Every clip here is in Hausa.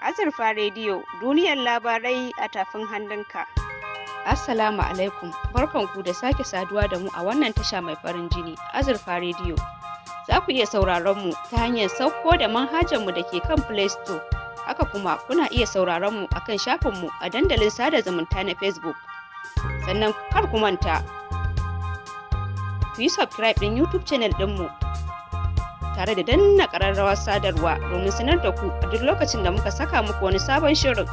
Azurfa Radio, duniyar labarai a tafin hannunka. Assalamu alaikum, barkanku da sake saduwa da mu a wannan tasha mai farin jini, Azurfa Radio. Za ku iya sauraron mu ta hanyar sauko da manhajarmu da ke kan Play Store. Haka kuma kuna iya sauraron mu akan shafinmu a dandalin sada zumunta na Facebook. Sannan kar ku manta, ku yi subscribe ɗin YouTube channel ɗinmu tare da danna ƙararrawar sadarwa domin sanar da ku a duk lokacin da muka saka muku wani sabon shirin.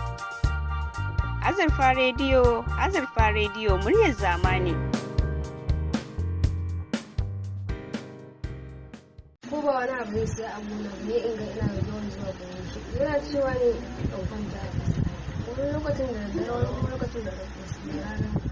Azurfa Radio, muryar zamani. Ko ba wani abu ne sai abu na ne in ga ina da yawan zuwa gurin shi. Yana cewa ne ɗaukan ta. Wani lokacin da wani lokacin da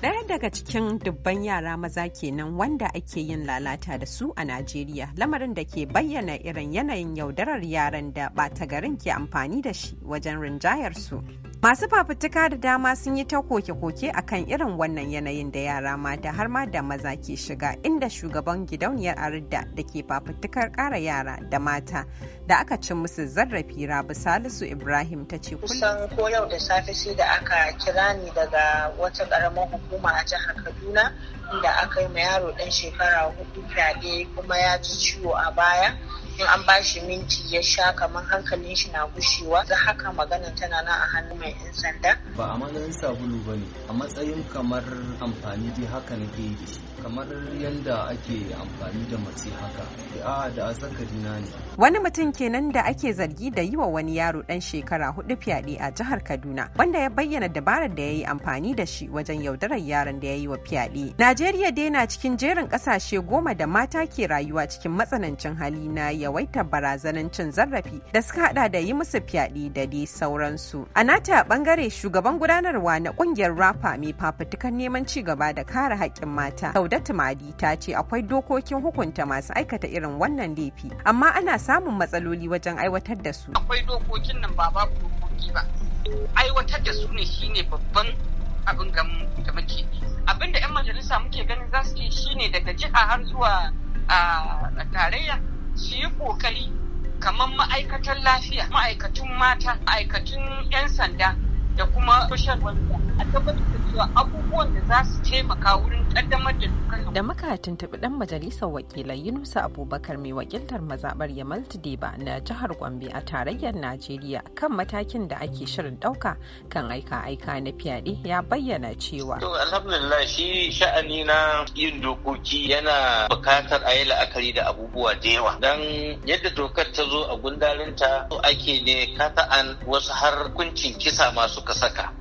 Ɗaya daga cikin dubban yara maza kenan wanda ake yin lalata da su a Najeriya, lamarin da ke bayyana irin yanayin yaudarar yaran da ɓata garin ke amfani da shi wajen rinjayar su. Masu fafutuka da dama sun yi ta koke-koke akan irin wannan yanayin da yara mata har ma da maza ke shiga, inda shugaban gidauniyar Arida da ke fafutukar ƙara yara da mata da aka ci musu zarrafi Rabi Salisu Ibrahim ta ce kusan ko yau da safe sai da aka kira ni daga wata ƙaramar hukuma a jihar Kaduna inda aka yi ma yaro ɗan shekara 4 fyaɗe kuma ya ji ciwo a baya. In an ba shi minti ya sha kamar hankalin shi na gushewa, da haka maganar tana nan a hannun mai 'yan sanda. Ba a matsayin sabulu ba ne, a matsayin kamar amfani dai haka nake yi da shi, kamar yadda ake amfani da mace haka. Da azzakari na ne. Wani mutum kenan da ake zargi da yi wa wani yaro ɗan shekara 4 fyaɗe a jihar Kaduna, wanda ya bayyana dabarar da ya yi amfani da shi wajen yaudarar yaran da ya yi wa fyaɗe. Najeriya dai na cikin jerin ƙasashe 10 da mata ke rayuwa cikin matsanancin hali na yawaitar barazanar cin zarafi da suka hada da yi musu fyaɗe da dai sauransu. A nata bangare shugaban gudanarwa na kungiyar rafa mai fafutukan neman ci gaba da kare haƙƙin mata Saudatu Madi ta ce akwai dokokin hukunta masu aikata irin wannan laifi, amma ana samun matsaloli wajen aiwatar da su. Akwai dokokin nan ba babu dokoki ba, aiwatar da su ne shine babban abin da muke. Abin da 'yan majalisa muke ganin za su yi shine daga jiha har zuwa tarayya su yi kokari kamar ma'aikatan lafiya, ma'aikatun mata, ma'aikatun 'yan sanda da kuma social welfare a tabbatar da cewa abubuwan da za su taimaka wurin kaddamar da dokar. Da muka tuntuɓi ɗan majalisar wakilai Yunusa Abubakar mai wakiltar mazaɓar Yamal Tudeba na jihar Gombe a tarayyar Najeriya kan matakin da ake shirin ɗauka kan aika-aika na fyaɗe ya bayyana cewa. To alhamdulillah shi sha'ani na yin dokoki yana buƙatar a yi la'akari da abubuwa da yawa. Dan yadda dokar ta zo a gundarinta ake ne kata'an wasu har hukuncin kisa masu saka.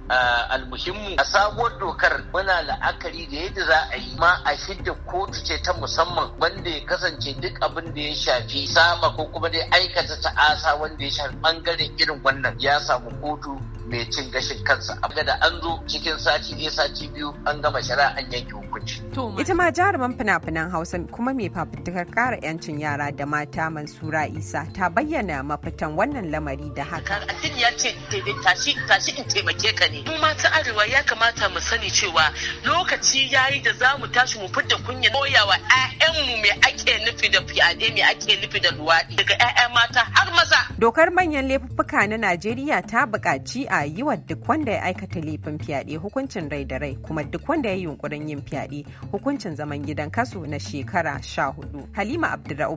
Almuhimmu a sabuwar dokar muna la'akari da yadda za a yi ma a shidda kotu ce ta musamman wanda ya kasance duk abin da ya shafi saba ko kuma dai aikata ta'asa wanda ya shafi bangaren irin wannan ya samu kotu mai cin gashin kansa. Abu da an zo cikin sati 2 an gama shari'a an yanke hukunci. Ita ma jaruman fina-finan Hausa kuma mai fafutukar kare 'yancin yara da mata Mansura Isa ta bayyana mafitan wannan lamari da haka. Addini ya ce tashi in taimake ka ne. Mu mata arewa ya kamata mu sani cewa lokaci yayi da za mu tashi mu fidda kunya koyawa 'ya'yanmu me ake nufi da fyaɗe, me ake nufi da luwaɗi daga 'ya'ya mata har maza. Dokar manyan laifuffuka na Najeriya ta buƙaci a yi wa duk wanda ya aikata laifin fyaɗe hukuncin rai da rai, kuma duk wanda ya yi yunkurin yin fyaɗe hukuncin zaman gidan kaso na shekara 14. Halima Abdurra'u